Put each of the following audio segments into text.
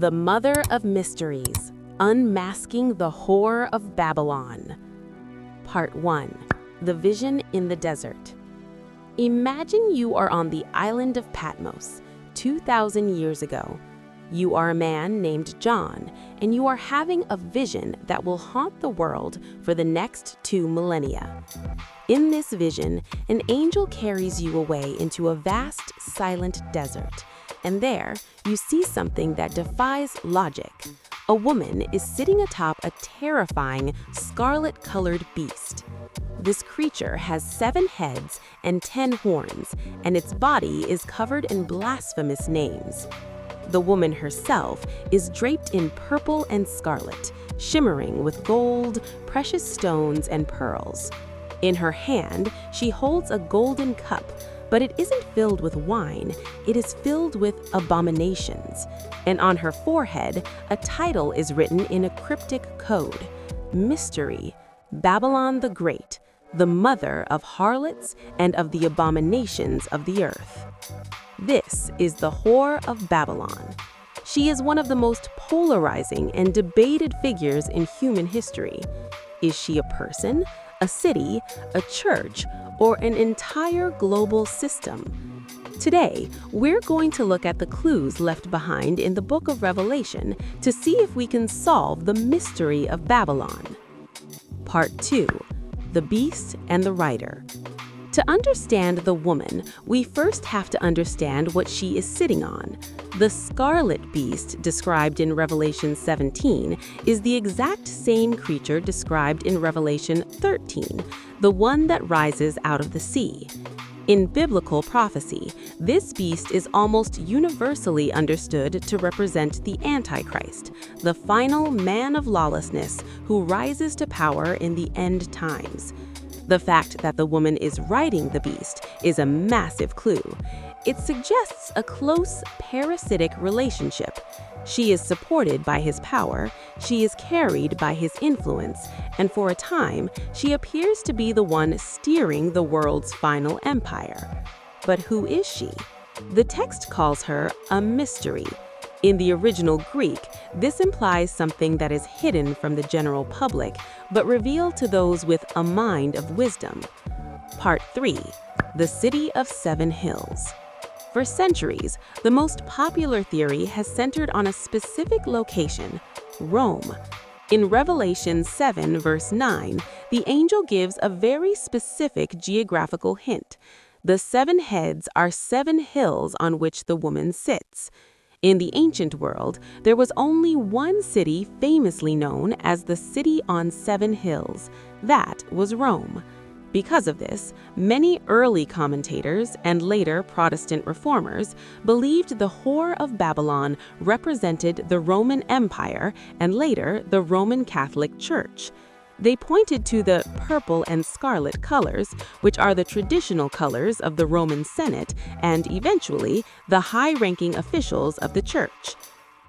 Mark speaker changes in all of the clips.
Speaker 1: The Mother of Mysteries, Unmasking the Whore of Babylon. Part 1. The Vision in the Desert. Imagine you are on the island of Patmos, 2,000 years ago. You are a man named John, and you are having a vision that will haunt the world for the next 2 millennia. In this vision, an angel carries you away into a vast, silent desert. And there, you see something that defies logic. A woman is sitting atop a terrifying, scarlet-colored beast. This creature has 7 heads and 10 horns, and its body is covered in blasphemous names. The woman herself is draped in purple and scarlet, shimmering with gold, precious stones, and pearls. In her hand, she holds a golden cup, but it isn't filled with wine, it is filled with abominations. And on her forehead, a title is written in a cryptic code: Mystery, Babylon the Great, the mother of harlots and of the abominations of the earth. This is the Whore of Babylon. She is one of the most polarizing and debated figures in human history. Is she a person, a city, a church, or an entire global system? Today, we're going to look at the clues left behind in the book of Revelation to see if we can solve the mystery of Babylon. Part 2. The Beast and the Rider. To understand the woman, we first have to understand what she is sitting on. The scarlet beast described in Revelation 17 is the exact same creature described in Revelation 13, the one that rises out of the sea. In biblical prophecy, this beast is almost universally understood to represent the Antichrist, the final man of lawlessness who rises to power in the end times. The fact that the woman is riding the beast is a massive clue. It suggests a close, parasitic relationship. She is supported by his power, she is carried by his influence, and for a time, she appears to be the one steering the world's final empire. But who is she? The text calls her a mystery. In the original Greek, this implies something that is hidden from the general public, but revealed to those with a mind of wisdom. Part 3. The City of 7 Hills. For centuries, the most popular theory has centered on a specific location: Rome. In Revelation 7, verse 9, the angel gives a very specific geographical hint. The 7 heads are 7 hills on which the woman sits. In the ancient world, there was only one city famously known as the City on 7 Hills. That was Rome. Because of this, many early commentators and later Protestant reformers believed the Whore of Babylon represented the Roman Empire and later the Roman Catholic Church. They pointed to the purple and scarlet colors, which are the traditional colors of the Roman Senate and eventually the high-ranking officials of the church.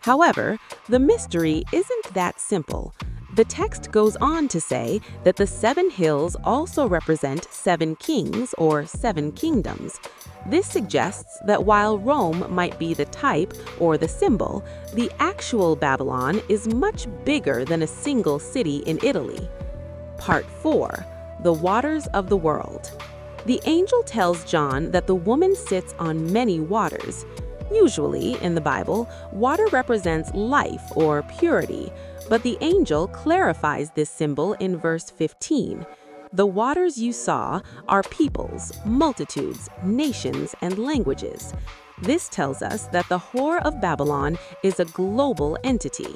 Speaker 1: However, the mystery isn't that simple. The text goes on to say that the 7 hills also represent 7 kings or 7 kingdoms. This suggests that while Rome might be the type or the symbol, the actual Babylon is much bigger than a single city in Italy. Part 4. The Waters of the World. The angel tells John that the woman sits on many waters. Usually, in the Bible, water represents life or purity, but the angel clarifies this symbol in verse 15. The waters you saw are peoples, multitudes, nations, and languages. This tells us that the Whore of Babylon is a global entity.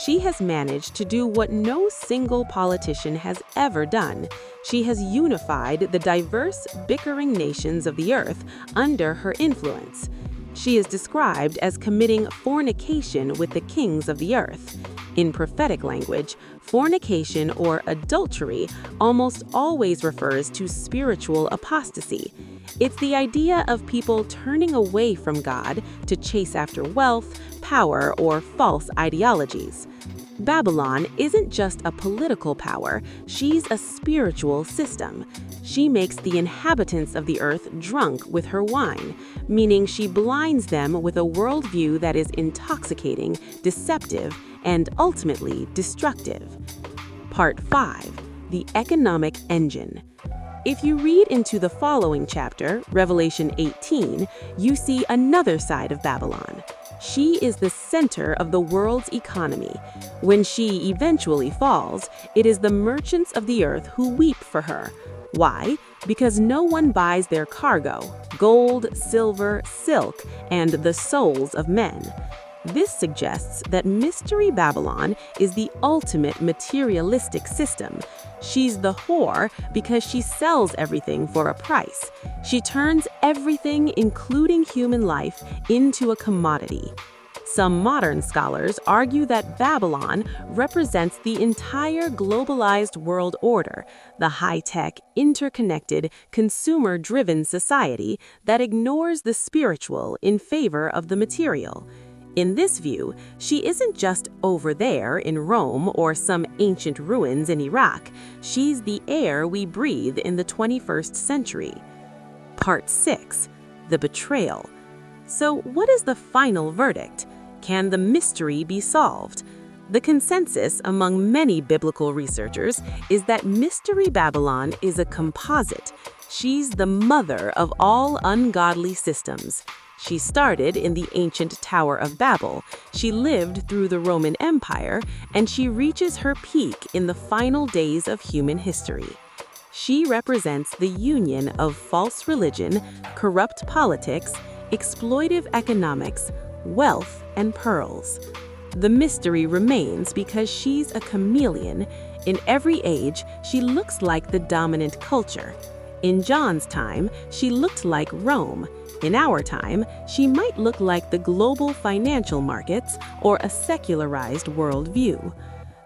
Speaker 1: She has managed to do what no single politician has ever done. She has unified the diverse, bickering nations of the earth under her influence. She is described as committing fornication with the kings of the earth. In prophetic language, fornication or adultery almost always refers to spiritual apostasy. It's the idea of people turning away from God to chase after wealth, power, or false ideologies. Babylon isn't just a political power, she's a spiritual system. She makes the inhabitants of the earth drunk with her wine, meaning she blinds them with a worldview that is intoxicating, deceptive, and ultimately destructive. Part 5. The Economic Engine. If you read into the following chapter, Revelation 18, you see another side of Babylon. She is the center of the world's economy. When she eventually falls, it is the merchants of the earth who weep for her. Why? Because no one buys their cargo, gold, silver, silk, and the souls of men. This suggests that Mystery Babylon is the ultimate materialistic system. She's the whore because she sells everything for a price. She turns everything, including human life, into a commodity. Some modern scholars argue that Babylon represents the entire globalized world order, the high-tech, interconnected, consumer-driven society that ignores the spiritual in favor of the material. In this view, she isn't just over there in Rome or some ancient ruins in Iraq. She's the air we breathe in the 21st century. Part 6. The Betrayal. So what is the final verdict? Can the mystery be solved? The consensus among many biblical researchers is that Mystery Babylon is a composite. She's the mother of all ungodly systems. She started in the ancient Tower of Babel, she lived through the Roman Empire, and she reaches her peak in the final days of human history. She represents the union of false religion, corrupt politics, exploitive economics, wealth, and pearls. The mystery remains because she's a chameleon. In every age, she looks like the dominant culture. In John's time, she looked like Rome. In our time, she might look like the global financial markets or a secularized worldview.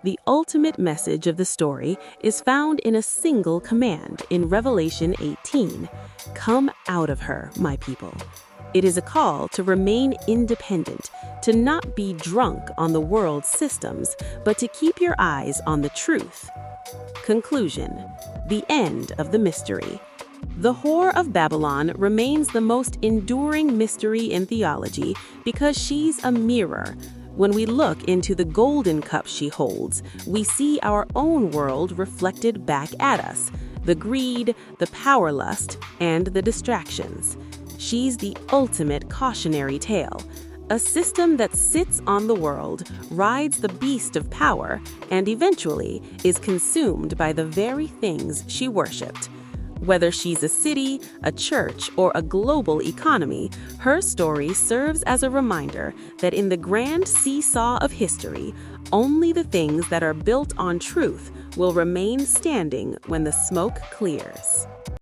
Speaker 1: The ultimate message of the story is found in a single command in Revelation 18. Come out of her, my people. It is a call to remain independent, to not be drunk on the world's systems, but to keep your eyes on the truth. Conclusion. The end of the mystery. The Whore of Babylon remains the most enduring mystery in theology because she's a mirror. When we look into the golden cup she holds, we see our own world reflected back at us, the greed, the power lust, and the distractions. She's the ultimate cautionary tale, a system that sits on the world, rides the beast of power, and eventually is consumed by the very things she worshipped. Whether she's a city, a church, or a global economy, her story serves as a reminder that in the grand seesaw of history, only the things that are built on truth will remain standing when the smoke clears.